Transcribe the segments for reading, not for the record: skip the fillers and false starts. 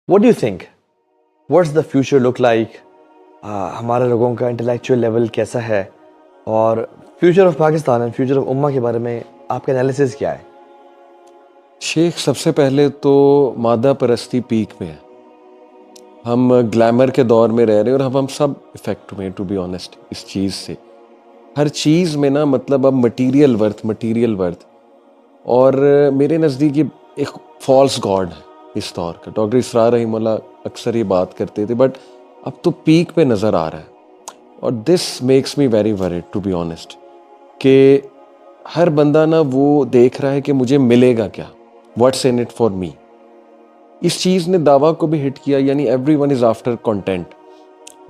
What do you think, what's the future look like? हमारे लोगों का इंटेलेक्चुअल लेवल कैसा है, और future of Pakistan and future of उम्मा के बारे में आपका एनालिसिस क्या है? शेख, सबसे पहले तो मादा परस्ती पीक में है। हम ग्लैमर के दौर में रह रहे हैं और हम सब इफेक्ट हुए, टू बी ऑनेस्ट, इस चीज़ से। हर चीज़ में ना, मतलब अब मटीरियल वर्थ। और मेरे नज़दीक ये एक फॉल्स गॉड है इस दौर का। डॉक्टर इसरार रहीमुल्लाह अक्सर ये बात करते थे, बट अब तो पीक पे नज़र आ रहा है। और this makes me very worried, to be honest, कि हर बंदा ना वो देख रहा है कि मुझे मिलेगा क्या, what's in it for me. इस चीज़ ने दावा को भी हिट किया, यानी everyone is after content.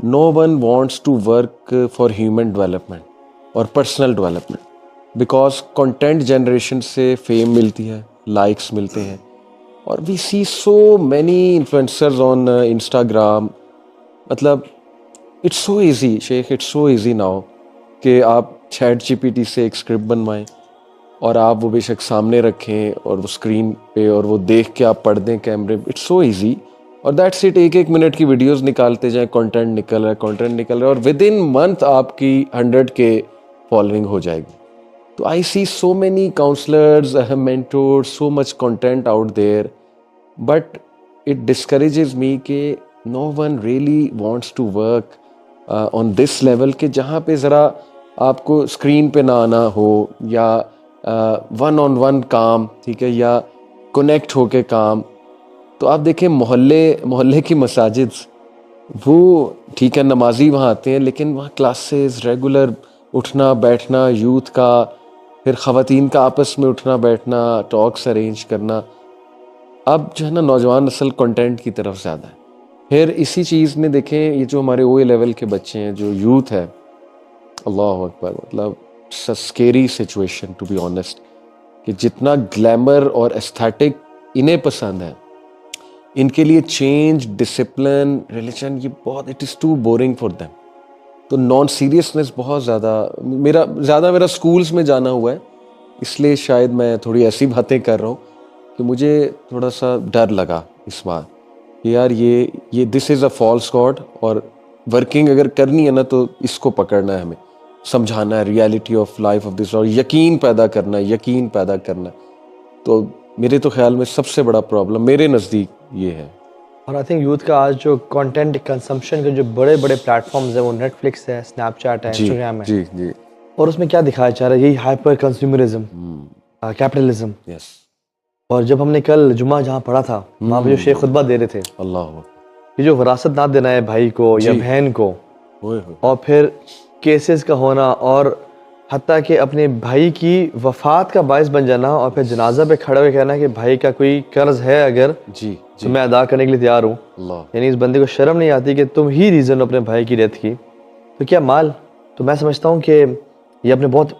No one wants to work for human development और personal development, because content generation से फेम मिलती है, लाइक्स मिलते हैं। और we see so many influencers on Instagram. मतलब it's so easy Sheikh, it's so easy now कि आप चैट जीपीटी से एक स्क्रिप्ट बनवाएं और आप वो बेशक सामने रखें और वो स्क्रीन पे, और वो देख के आप पढ़ दें कैमरे। इट्स सो इजी, और दैट्स इट। एक मिनट की वीडियोस निकालते जाएं, कंटेंट निकल रहा है, और विद इन मंथ आपकी 100K फॉलोइंग हो जाएगी। तो I see so many counsellors, mentors, so much content out there, but it discourages me कि no one really wants to work on this level, के जहाँ पे ज़रा आपको स्क्रीन पे ना आना हो, या वन ऑन वन काम, ठीक है, या कनेक्ट होके काम। तो आप देखें मोहल्ले की मसाजिद, वो ठीक है, नमाजी वहाँ आते हैं, लेकिन वहाँ क्लासेस रेगुलर, उठना बैठना यूथ का, फिर ख़वातीन का आपस में उठना बैठना, टॉक्स अरेंज करना। अब जो है ना, नौजवान नस्ल कंटेंट की तरफ ज़्यादा है। फिर इसी चीज़ में देखें, ये जो हमारे OA लेवल के बच्चे हैं, जो यूथ है, अल्लाह अकबर, मतलब scary situation, to be honest, कि जितना ग्लैमर और एस्थेटिक इन्हें पसंद है, इनके लिए चेंज, डिसिप्लिन, रिलीजन, ये बहुत, it is too boring for them. तो नॉन सीरियसनेस बहुत ज़्यादा मेरा स्कूल्स में जाना हुआ है, इसलिए शायद मैं थोड़ी ऐसी बातें कर रहा हूँ कि मुझे थोड़ा सा डर लगा इस बार कि यार ये this is a false god, और वर्किंग अगर करनी है ना तो इसको पकड़ना है, हमें समझाना है reality of life of this, और यकीन पैदा करना है। तो मेरे तो ख्याल में सबसे बड़ा प्रॉब्लम मेरे नज़दीक ये है। और आई थिंक यूथ का आज जो कंटेंट कंजम्पशन के जो बड़े बड़े प्लेटफॉर्म्स हैं, वो नेटफ्लिक्स है, स्नैपचैट है, इंस्टाग्राम है, जी। और उसमें क्या दिखाया जा रहा है? यही हाइपर कंज्यूमरिज्म, कैपिटलिज्म। यस। और जब हमने कल जुमा जहाँ पढ़ा था, वहाँ पे जो शेख खुतबा दे रहे थे, अल्लाह, ये जो विरासत ना देना है भाई को या बहन को, और फिर केसेस का होना, और हत्ता कि अपने भाई की वफात का बायस बन जाना, और फिर जनाजा पे खड़े हुए कहना कि भाई का कोई कर्ज है अगर, तो मैं अदा करने के लिए तैयार हूँ। यानी इस बंदे को शर्म नहीं आती कि तुम ही रीज़न हो अपने भाई की डेथ की। तो क्या माल, तो मैं समझता हूँ कि ये अपने बहुत,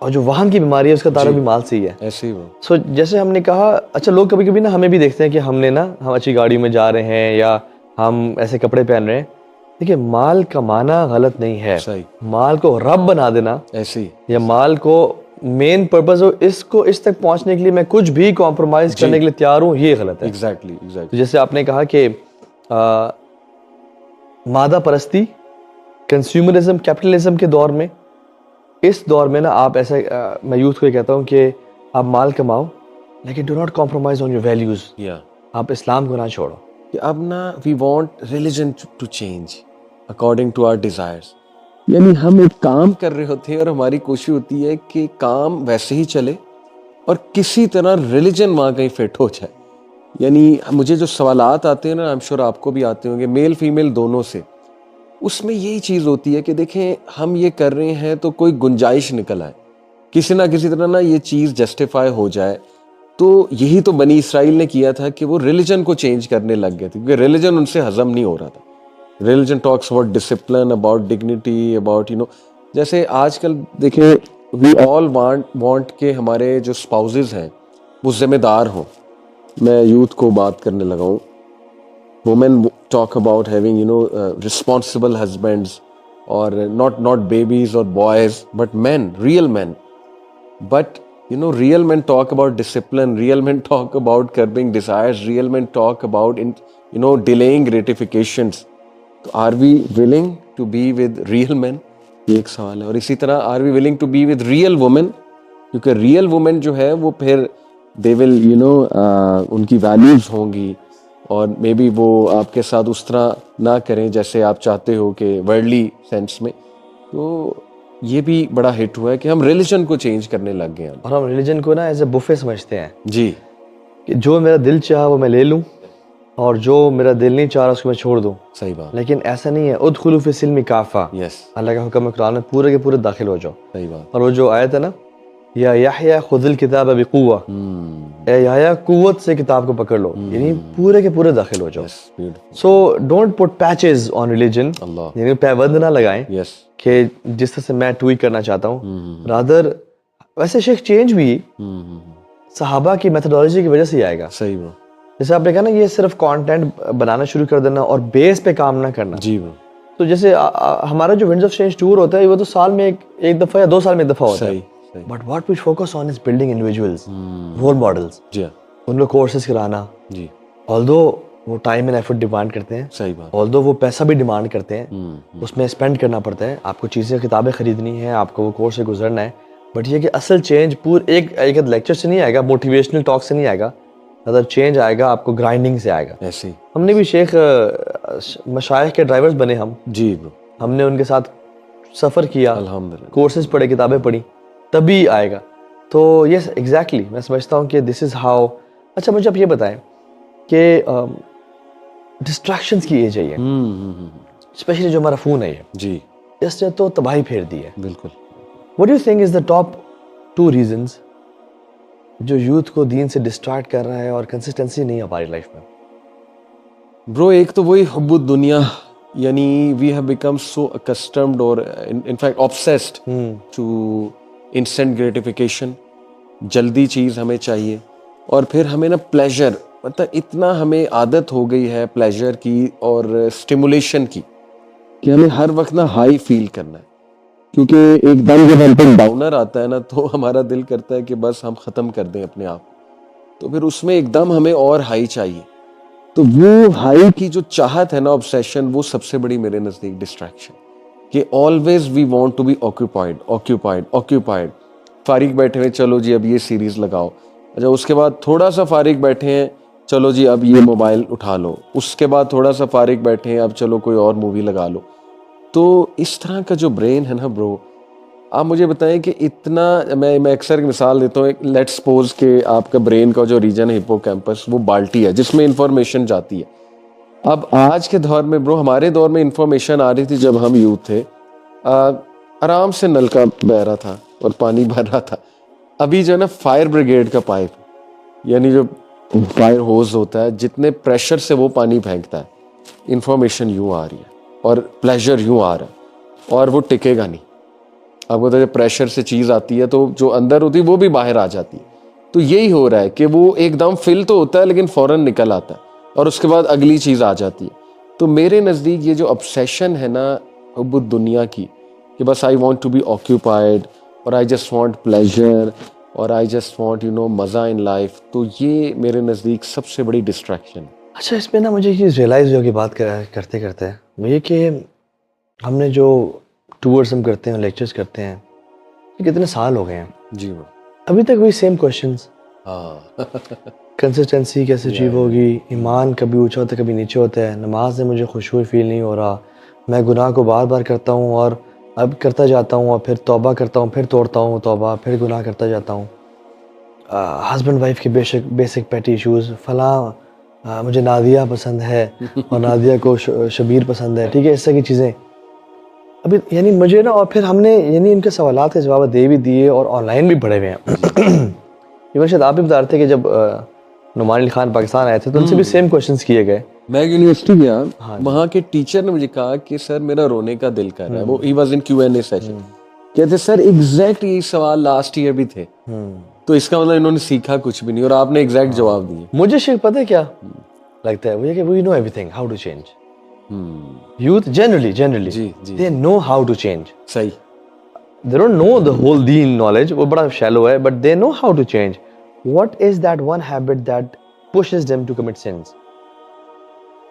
और जो वाहन की बीमारी है उसका ताल्लुक भी माल से ही है। ऐसे ही सो जैसे हमने कहा, अच्छा लोग कभी कभी ना हमें भी देखते हैं कि हम अच्छी गाड़ी में जा रहे हैं, या हम ऐसे कपड़े पहन रहे हैं। देखिए, माल कमाना गलत नहीं है, माल को रब बना देना ऐसे ही, या माल को मेन पर्पस हो, इसको इस तक पहुंचने के लिए मैं कुछ भी कॉम्प्रोमाइज करने के लिए तैयार हूँ, ये गलत है। एग्जैक्टली। तो जैसे आपने कहा कि मादा परस्ती, कंज्यूमरिज्म, कैपिटलिज्म के दौर में, इस दौर में ना आप ऐसे मैं यूथ को ये कहता हूँ कि आप माल कमाओ, लेकिन do not compromise on your values. आप इस्लाम को ना छोड़ो। अब ना we want religion to change according to our desires. यानी हम एक काम कर रहे होते हैं और हमारी कोशिश होती है कि काम वैसे ही चले और किसी तरह रिलीजन वहाँ कहीं फिट हो जाए। यानी मुझे जो सवालात आते हैं ना, आई एम श्योर आपको भी आते होंगे, मेल फीमेल दोनों से, उसमें यही चीज़ होती है कि देखें, हम ये कर रहे हैं तो कोई गुंजाइश निकल आए, किसी ना किसी तरह ना ये चीज़ जस्टिफाई हो जाए। तो यही तो बनी इसराइल ने किया था कि वो रिलीजन को चेंज करने लग गए थे, क्योंकि रिलीजन उनसे हजम नहीं हो रहा था। Religion talks about discipline, about dignity, about जैसे आजकल देखें, वी ऑल वांट के हमारे जो स्पाउसेस हैं वो जिम्मेदार हों। मैं यूथ को बात करने लगा हूँ। Women talk about having responsible husbands, और नॉट बेबीज और boys, but man, real man. But real men talk about discipline, real men talk about curbing desires, real men talk about you know, delaying gratifications. तो are we willing to be with real men? ये एक सवाल है. और इसी तरह are we willing to be with real women? क्योंकि real women जो है वो फिर they will, you know, उनकी values होंगी और मे बी वो आपके साथ उस तरह ना करें जैसे आप चाहते हो कि वर्ल्डली सेंस में. तो ये भी बड़ा हिट हुआ है कि हम रिलीजन को चेंज करने लग गए हैं. और हम रिलीजन को ना एज ए बुफे समझते हैं जी, कि जो मेरा दिल चाहा वो मैं ले लूं और जो मेरा दिल नहीं चाह रहा उसको मैं छोड़ दूं. सही बात. लेकिन ऐसा नहीं है. उदखुलू फी सिल्मी काफा. यस, अल्लाह का हुक्म है कुरान में, पूरे के पूरे दाखिल हो जाओ. सही बात. और वो जो आयत है ना, या याहया खुदिल किताब बिकुव्वा, ए याहया कुव्वत से किताब को पकड़ लो, यानी पूरे के पूरे दाखिल हो जाओ. So don't put patches on religion. यानी पैबंद ना लगाएं कि जिस तरह से मैं ट्वीट करना चाहता हूँ. रादर वैसे शेख चेंज भी सहाबा की मेथोडोलॉजी की वजह से ही आएगा. सही ब्रो. जैसे आपने कहा ना, ये सिर्फ कंटेंट बनाना शुरू कर देना और बेस पे काम ना करना. जी ब्रो. तो जैसे हमारा जो विंड्स ऑफ चेंज टूर होता है वो तो साल में एक दफा या 2 साल में एक दफा होता है. But what we focus on is building individuals, role models. जी, उनको कोर्सेज कराना. जी, ऑल्दो वो टाइम एंड एफर्ट डिमांड करते हैं. सही बात. ऑल्दो वो पैसा भी डिमांड करते हैं, उसमें स्पेंड करना पड़ता है. आपको चीज़ें किताबें खरीदनी है, आपको वो कोर्स से गुजरना है. बट ये कि असल चेंज पूरे एक लेक्चर से नहीं आएगा, मोटिवेशनल टॉक से नहीं आएगा. अदर चेंज आएगा आपको ग्राइंडिंग से आएगा. ऐसे हमने भी शेख मशाइख के ड्राइवर्स बने हम. जी ब्रो. हमने उनके साथ सफ़र किया, अल्हम्दुलिल्लाह, कोर्सेज पढ़े, किताबें पढ़ी, तभी आएगा. तो यस एग्जैक्टली मैं समझता हूँ कि दिस इज़ हाउ. अच्छा मुझे आप ये बताएं कि डिस्ट्रैक्शंस की एज है ये, स्पेशली जो हमारा फ़ोन है ये. जी, इसने तो तबाही फेर दी है. बिल्कुल. What do you think is the top 2 reasons जो यूथ को दीन से डिस्ट्रैक्ट कर रहा है और कंसिस्टेंसी नहीं है हमारी लाइफ में? ब्रो, एक तो वही हुब्बुद दुनिया, यानी we have become so accustomed और in fact obsessed to instant gratification. जल्दी चीज़ हमें चाहिए और फिर हमें ना प्लेजर, मतलब इतना हमें आदत हो गई है प्लेजर की और स्टिमुलेशन की कि हमें हर वक्त ना हाई फील करना है. क्योंकि एकदम जब हम पे डाउनर आता है ना तो हमारा दिल करता है कि बस हम ख़त्म कर दें अपने आप. तो फिर उसमें एकदम हमें और हाई चाहिए. तो वो हाई की जो चाहत है ना, ऑब्सेशन, वो सबसे बड़ी मेरे नज़दीक डिस्ट्रैक्शन. कि always we want to be occupied occupied occupied. फारिग बैठे हुए, चलो जी अब ये सीरीज़ लगाओ. अच्छा, उसके बाद थोड़ा सा फारिग बैठे हैं, चलो जी अब ये मोबाइल उठा लो. उसके बाद थोड़ा सा फारिग बैठे हैं, अब चलो कोई और मूवी लगा लो. तो इस तरह का जो ब्रेन है ना ब्रो, आप मुझे बताएं कि इतना, मैं अक्सर की मिसाल देता हूँ. लेट्स सपोज कि आपका ब्रेन का जो रीजन है हिप्पोकैम्पस, वो बाल्टी है जिसमें इंफॉर्मेशन जाती है. अब आज के दौर में ब्रो, हमारे दौर में इंफॉर्मेशन आ रही थी जब हम यूथ थे, आराम से नलका बह रहा था और पानी भर रहा था. अभी जो है ना फायर ब्रिगेड का पाइप, यानी जो फायर होज होता है, जितने प्रेशर से वो पानी फेंकता है, इंफॉर्मेशन यूँ आ रही है और प्लेजर यूँ आ रहा है और वो टिकेगा नहीं. आपको तो जब प्रेशर से चीज़ आती है तो जो अंदर होती है वो भी बाहर आ जाती है. तो यही हो रहा है कि वो एकदम फिल तो होता है लेकिन फ़ौरन निकल आता है और उसके बाद अगली चीज़ आ जाती है. तो मेरे नज़दीक ये जो ऑब्सेशन है ना हुब्बुद दुनिया की, कि बस I want to be occupied और आई जस्ट वांट प्लेजर और आई जस्ट वांट मज़ा इन लाइफ, तो ये मेरे नज़दीक सबसे बड़ी डिस्ट्रैक्शन है. अच्छा, इसमें ना मुझे ये रियलाइज़ हुआ कि बात करते करते ये कि हमने जो टूर्स हम करते हैं, लेक्चर्स करते हैं, कितने साल हो गए हैं. जी वो अभी तक वही सेम क्वेश्चंस. हाँ. कंसिस्टेंसी कैसे अचीव होगी, ईमान कभी ऊंचा होता है कभी नीचे होता है, नमाज में मुझे खुशबू फील नहीं हो रहा, मैं गुनाह को बार बार करता हूँ और अब करता जाता हूँ और फिर तौबा करता हूँ, फिर तोड़ता हूँ तौबा, फिर गुनाह करता जाता हूँ. हस्बैंड वाइफ के बेसिक पेटी इशूज़, फलां मुझे नादिया पसंद है और नादिया को शबीर पसंद है, ठीक है, इस तरह की चीज़ें. अभी यानी मुझे ना, और फिर हमने यानी इनके सवालात के जवाब दे भी दिए और ऑनलाइन भी पढ़े हुए हैं. इवन शायद आप भी बता रहे थे कि जब नुमान अली खान पाकिस्तान आए थे तो उनसे भी सेम क्वेश्चंस किए गए. मैं यूनिवर्सिटी गया, वहाँ के टीचर ने मुझे कहा कि सर मेरा रोने का दिल कर रहा है. वो he was in Q&A session. कहते सर एग्जैक्ट यही सवाल लास्ट ईयर भी थे. तो इसका मतलब इन्होंने सीखा कुछ भी नहीं और आपने एग्जैक्ट जवाब दिए. मुझे शेख पता है क्या लगता है, वो we know everything how to change. Youth generally they know how to change. सही. They don't know the whole deen knowledge, वो बड़ा shallow है, but they know how to change. What is that one habit that pushes them to commit sins?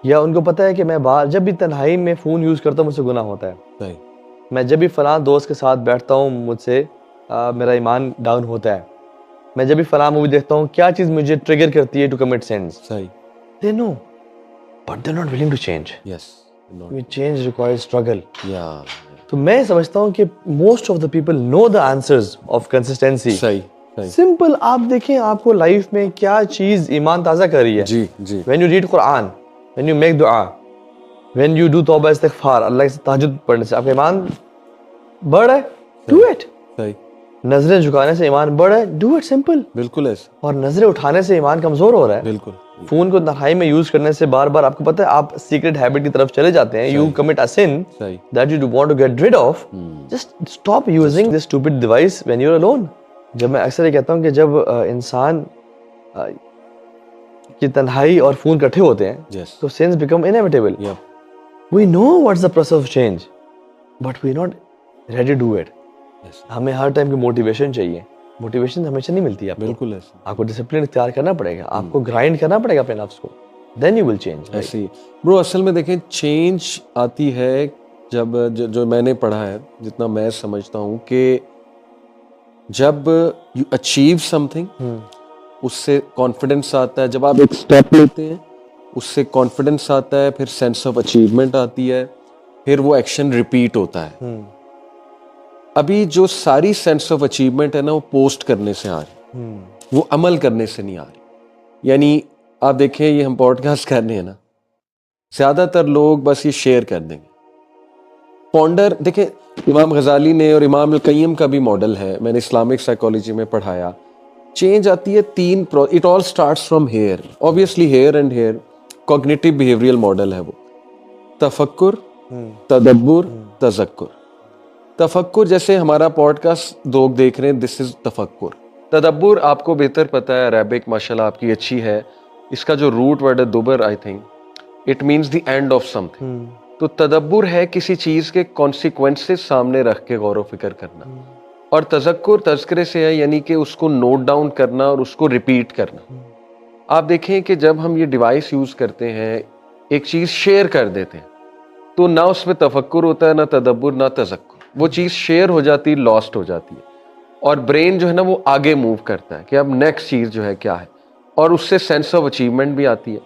या उनको पता है कि मैं बाहर जब भी तन्हाई में फ़ोन यूज़ करता हूँ मुझसे गुनाह होता है। सही। मैं जब भी फ़लाँ दोस्त के साथ बैठता हूँ मुझसे मेरा ईमान डाउन होता है। मैं जब भी फ़लाँ मूवी देखता हूँ क्या चीज़ मुझे ट्रिगर करती है टू कमिट सिंस। सही। They know but they are not willing to change. Yes. Change requires struggle. या तो मैं समझता हूँ कि most of the people know the answers of consistency. सही। सही। सिंपल आप देखें आपको लाइफ में क्या चीज़ ईमान ताज़ा कर रही है। जी जी। When you read Quran, when you make दुआ, व्हेन यू डू तौबा इस्तिगफार, अल्लाह से तहज्जुद पढ़ने से आपका ईमान बढ़ रहा है, डू इट। सही। नजरें झुकाने से ईमान बढ़ रहा है, डू इट सिंपल। बिल्कुल ऐसा। और नजरें उठाने से ईमान कमजोर हो रहा है। बिल्कुल। फोन को तन्हाई में यूज करने से बार बार आपको पता है आप सीक्रेट हैबिट की तरफ चले जाते हैं। You commit a sin that you do want to get rid of. Just stop using this stupid device when you are alone. जब मैं अक्सर ये कहता हूँ कि जब इंसान की तन्हाई और फोन इकट्ठे होते हैं तो sins become inevitable. We know what's the process of change but we not ready to do it. हमें हर टाइम की मोटिवेशन चाहिए। मोटिवेशन हमेशा नहीं मिलती है। बिल्कुल ऐसा। आपको डिसिप्लिन इख्तियार करना पड़ेगा, आपको ग्राइंड करना पड़ेगा अपने नफ्स को, देन यू विल चेंज। ऐसे ही ब्रो असल में देखें चेंज आती है जब जो मैंने पढ़ा है, जितना मैं समझता हूँ कि जब यू अचीव समथिंग उससे कॉन्फिडेंस आता है। जब आप एक स्टेप लेते हैं उससे कॉन्फिडेंस आता है, फिर सेंस ऑफ अचीवमेंट आती है, फिर वो एक्शन रिपीट होता है। अभी जो सारी सेंस ऑफ अचीवमेंट है ना वो पोस्ट करने से आ रही, वो अमल करने से नहीं आ रही। यानी आप देखें ये हम पॉडकास्ट कर रहे हैं ना, ज्यादातर लोग बस ये शेयर कर देंगे। पॉन्डर देखें, इमाम गजाली ने और इमाम अल कय्यम का भी मॉडल है, मैंने इस्लामिक साइकोलॉजी में पढ़ाया। चेंज आती है तीन, it all starts from here, obviously here and here cognitive behavioural model है वो। तफक्कुर, तदब्बुर, तज़क्कुर। तफक्कुर जैसे हमारा पॉडकास्ट लोग देख रहे हैं, दिस इज तफक्कुर। तदब्बुर आपको बेहतर पता है, अरेबिक माशाल्लाह आपकी अच्छी है, इसका जो रूट वर्ड है दुबर, I think it means the end of something. तो तदब्बुर है किसी चीज के कॉन्सिक्वेंसेस सामने रख के गौर व फिक्र करना, और तज़क्कुर तज़किरे से है, यानी कि उसको नोट डाउन करना और उसको रिपीट करना। आप देखें कि जब हम ये डिवाइस यूज करते हैं, एक चीज शेयर कर देते हैं, तो ना उसमें तफक्कुर होता है, ना तदब्बुर, ना तज़क्कुर। वो चीज शेयर हो जाती है, लॉस्ट हो जाती है, और ब्रेन जो है ना वो आगे मूव करता है कि अब नेक्स्ट चीज जो है क्या है, और उससे सेंस ऑफ अचीवमेंट भी आती है।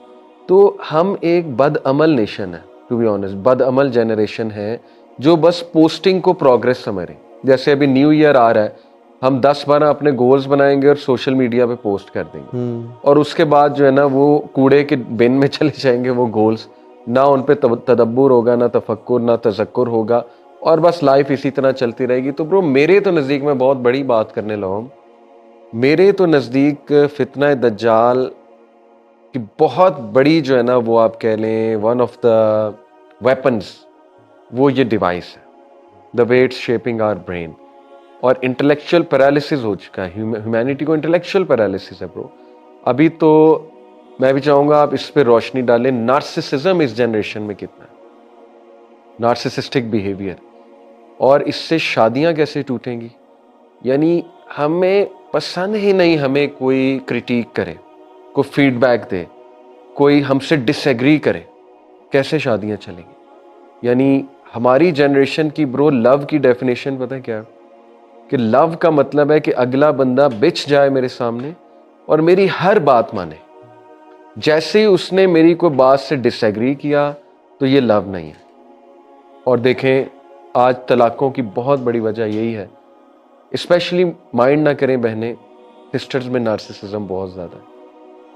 तो हम एक बदअमल नेशन है, टू बी ऑनेस्ट, बदअमल जनरेशन है जो बस पोस्टिंग को प्रोग्रेस समझ रहे हैं। जैसे अभी न्यू ईयर आ रहा है, हम 10-12 अपने गोल्स बनाएंगे और सोशल मीडिया पे पोस्ट कर देंगे, और उसके बाद जो है ना वो कूड़े के बिन में चले जाएंगे वो गोल्स। ना उन पे तदब्बुर होगा, ना तफक्कुर, ना तज़क्कुर होगा, और बस लाइफ इसी तरह चलती रहेगी। तो ब्रो मेरे तो नज़दीक में बहुत बड़ी बात करने लगा, मेरे तो नज़दीक फितना दज्जाल की बहुत बड़ी जो है ना वो आप कह लें वन ऑफ द वेपन्स, वो ये डिवाइस है, the way it's shaping our brain. और इंटेलेक्चुअल पैरालिसिस हो चुका है, ह्यूमैनिटी को इंटेलेक्चुअल पैरालिसिस है ब्रो। अभी तो मैं भी चाहूँगा आप इस पर रोशनी डालें, नार्सिसिज्म इस जनरेशन में कितना है, नार्सिसिस्टिक बिहेवियर, और इससे शादियां कैसे टूटेंगी। यानी हमें पसंद ही नहीं हमें कोई क्रिटिक करे, कोई फीडबैक दे, कोई हमसे डिसएग्री करे, कैसे शादियां चलेंगी। यानी हमारी जनरेशन की ब्रो लव की डेफिनेशन पता है क्या है, कि लव का मतलब है कि अगला बंदा बिछ जाए मेरे सामने और मेरी हर बात माने। जैसे ही उसने मेरी कोई बात से डिसएग्री किया तो ये लव नहीं है। और देखें आज तलाकों की बहुत बड़ी वजह यही है, स्पेशली माइंड ना करें बहनें, सिस्टर्स में नार्सिसिज्म बहुत ज़्यादा है,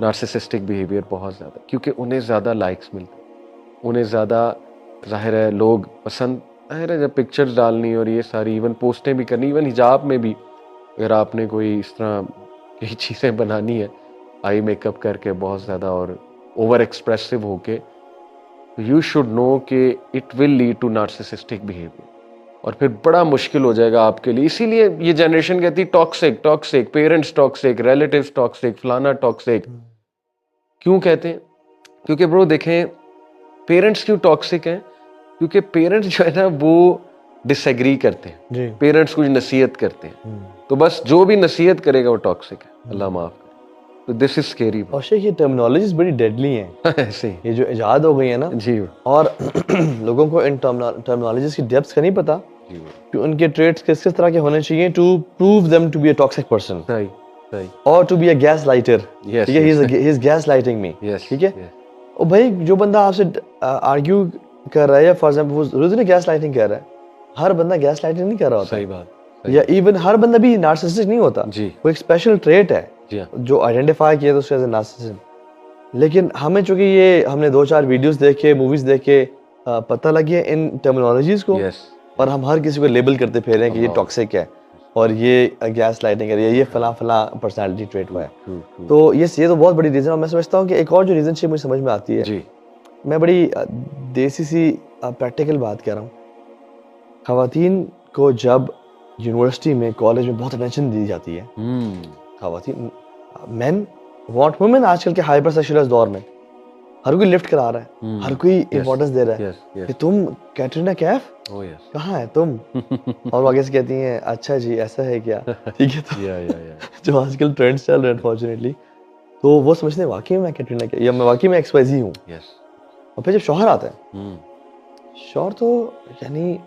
नार्सिसिस्टिक बिहेवियर बहुत ज़्यादा, क्योंकि उन्हें ज़्यादा लाइक्स मिलते हैं, उन्हें ज़्यादा जाहिर है लोग पसंद, जाहिर है जब पिक्चर्स डालनी और ये सारी इवन पोस्टें भी करनी, इवन हिजाब में भी अगर आपने कोई इस तरह की चीज़ें बनानी है आई मेकअप करके बहुत ज़्यादा और ओवर एक्सप्रेसिव होके, यू शुड नो कि it will lead to narcissistic behaviour, और फिर बड़ा मुश्किल हो जाएगा आपके लिए। इसीलिए ये जनरेशन कहती है toxic toxic, parents toxic, relatives toxic, फलाना टॉक्सिक। क्यों कहते हैं? क्योंकि ब्रो देखें पेरेंट्स क्यों टॉक्सिक हैं, क्योंकि पेरेंट्स जो है ना वो डिसएग्री करते हैं, पेरेंट्स कुछ नसीहत करते हैं, तो बस जो भी नसीहत करेगा वो टॉक्सिक है, अल्लाह माफ करे। तो दिस इज स्केरी। और शेख ये टर्मिनोलॉजीज बड़ी डेडली हैं ऐसे ही। ये जो इजाद हो गई है ना जी और लोगों को इन टर्मिनोलॉजीज की डेप्थ का नहीं पता जी कि उनके ट्रेड्स किस किस तरह के होने चाहिए to prove them to be a toxic person सही सही। और to be a gaslighter. Yes, ठीक है, yes. He is gaslighting me. Yes, ठीक है, yes. और भाई जो बंदा आपसे आर्ग्यू कर रहा है या फॉर एग्जांपल वो रोज ने गैस लाइटिंग कर रहा है, हर बंदा गैस लाइटिंग नहीं कर रहा होता सही बात। या इवन हर बंदा भी नार्सिसिस्टिक नहीं होता। जी। वो एक स्पेशल ट्रेट है जी हाँ। जो आइडेंटिफाई किया तो उससे एज नार्सिसिज्म। लेकिन हमें चूंकि ये हमने 2-4 वीडियोस देखे, मूवीज देखे, पता लगी है इन टर्मिनोलॉजीज को Yes. और हम हर किसी को लेबल करते फिर रहे हैं कि ये टॉक्सिक है और ये गैस लाइटिंग है, ये फला फला पर्सनालिटी ट्रेट हुआ है। तो ये तो बहुत बड़ी रीजन है। मैं समझता हूँ कि एक और जो रीजन मुझे समझ में आती है, जी। मैं बड़ी देसी सी प्रैक्टिकल बात कर रहा हूँ। खवातीन को जब यूनिवर्सिटी में कॉलेज में बहुत अटेंशन दी जाती है, खवातीन मेन वांट वुमेन आजकल के हाइपर सेक्सुअलाइज्ड दौर में हर कोई लिफ्ट करा रहा है, हर कोई इंपॉर्टेंस दे रहा है कि तुम कैटरीना कैफ कहाँ है तुम और वो आगे से कहती हैं अच्छा जी ऐसा है क्या। ठीक है, तो जो आजकल ट्रेंड्स चल रहे हैं अनफॉर्चुनेटली, तो वो समझते हैं वाकई में मैं कैटरीना कैफ या मैं वाकई में XYZ हूँ। और फिर जब शौहर आता है, शौहर तो यानी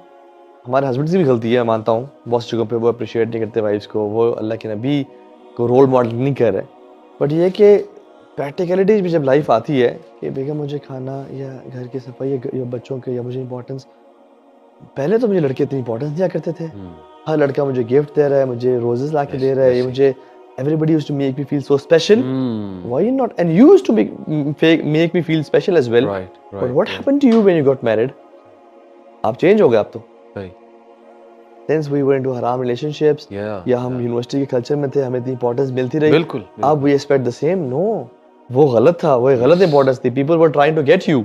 हमारे हस्बैंड की भी गलती है, मानता हूँ, बहुत जगहों पे वो अप्रिशिएट नहीं करते वाइफ्स को, वो अल्लाह के नबी को रोल मॉडल नहीं कर रहे। बट ये कि प्रैक्टिकलिटीज में जब लाइफ आती है कि बेगम मुझे खाना या घर की सफाई या बच्चों के या मुझे इंपॉर्टेंस, पहले तो मुझे लड़के इतनी इंपॉर्टेंस दिया करते थे, हर लड़का मुझे गिफ्ट दे रहा है, मुझे रोजेस ला के दे रहा है, ये मुझे everybody used to make me feel so special. Why not? And you used to make me feel special as well. Right. But what happened to you when you got married? आप change हो गए आप तो। Since we were into haram relationships, या हम university के culture में थे, हमें इतनी इंपॉर्टेंस मिलती रही। बिल्कुल। अब we expect the same. No, वो गलत था, वो गलत इंपॉर्टेंस थी। People were trying to get you.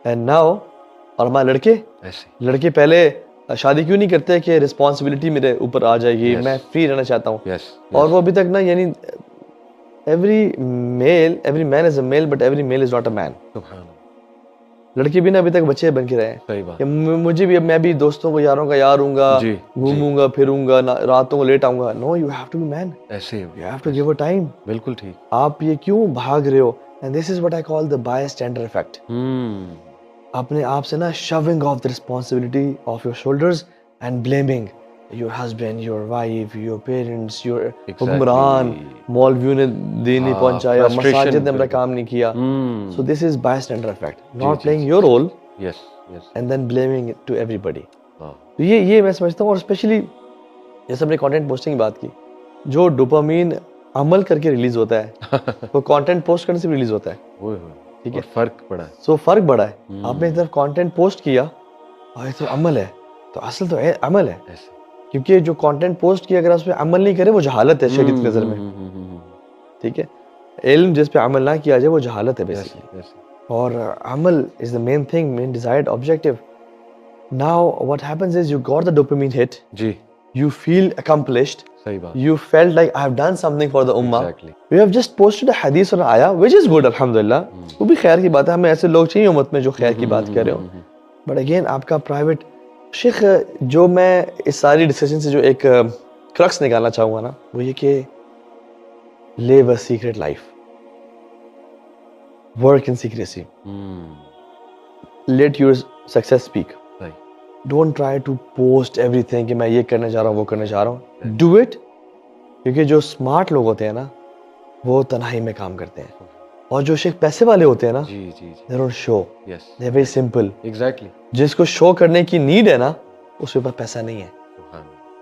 And now, और हमारे लड़के पहले शादी क्यों नहीं करते कि रिस्पॉन्सिबिलिटी मेरे ऊपर आ जाएगी, मैं फ्री रहना चाहता हूँ। और वो अभी तक ना, यानी every man is a male but every male is not a man. लड़के भी ना अभी तक बच्चे बन के रहे हैं। सही बात। मुझे भी, मैं भी दोस्तों को यारों का यार हूँगा, घूमूंगा फिरूंगा, रातों को लेट आऊंगा। No, you have to be man, ऐसे you have to give a time. बिल्कुल ठीक। आप ये क्यों भाग रहे हो? And this is what I call the bystander effect. अपने आप से ना shoving off the responsibility of your shoulders and blaming your husband, your wife, your parents, your हुक्मरान, मौलवियों ने दीन नहीं पहुंचाया, मसाजिद ने अपना काम नहीं किया। So this is bystander effect, not playing your role and then blaming it to everybody. तो ये मैं समझता हूँ। और स्पेशली जैसे हमने कंटेंट पोस्टिंग की बात की, जो डोपामीन अमल करके रिलीज होता है वो कंटेंट पोस्ट करने से रिलीज होता है। ठीक है, फर्क पड़ा है। सो फर्क बड़ा है। आपने एक तरफ कंटेंट पोस्ट किया और एक तरफ अमल है, तो असल तो अमल है, क्योंकि जो कंटेंट पोस्ट किया अगर उस पर अमल नहीं करे वो जहालत है शरीयत की नजर में। ठीक है, इल्म जिस पे अमल ना किया जाए वो जहालत है बेसिकली। और अमल is the main thing, main desired objective. Now what happens is you got the dopamine hit, जी, you feel accomplished, सही बात, you felt like I have done something for the ummah, you have just posted a hadith or ayah which is good alhamdulillah, वो भी खैर की बात है, हमें ऐसे लोग चाहिए उम्मत में जो खैर की बात कर रहे हो। बट अगेन आपका प्राइवेट शेख, जो मैं इस सारी डिस्कशन से जो एक क्रक्स निकालना चाहूँगा ना, वो ये कि live a secret life, work in secrecy, let your success speak. Don't try to post everything कि मैं ये करने जा रहा हूँ, वो करने जा रहा हूँ। Do it, क्योंकि जो स्मार्ट लोग होते हैं ना वो तन्हाई में काम करते हैं, और जो शेख पैसे वाले होते हैं ना, they don't show, they're very simple. Exactly. जिसको शो करने की नीड है ना उसके पास पैसा नहीं है।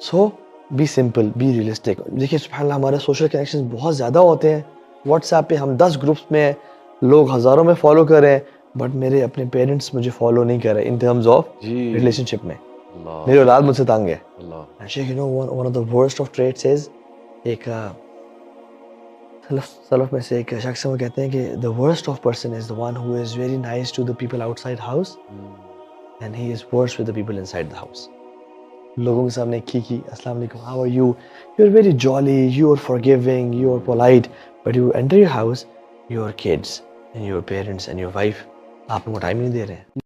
So be simple, be realistic. देखिए सुब्हानअल्लाह, हमारे सोशल कनेक्शंस बहुत ज़्यादा होते हैं। व्हाट्सएप पे हम 10 ग्रुप्स में हैं, लोग हज़ारों में फॉलो कर रहे हैं, बट मेरे अपने पेरेंट्स मुझे फॉलो नहीं कर रहे इन टर्म्स ऑफ रिलेशनशिप में। मेरी औलाद मुझसे तंग है। शेख, you know one of the worst of traits is, एक सलफ में से एक शख्स वो कहते हैं कि the worst of person is the one who is very nice to the people outside house and he is worse with the people inside the house. लोगों के सामने खीखी, अस्सलाम वालेकुम, how are you, you are very jolly, you are forgiving, you are polite, but you enter your house, your kids and your parents and your wife आपको time नहीं दे रहे हैं।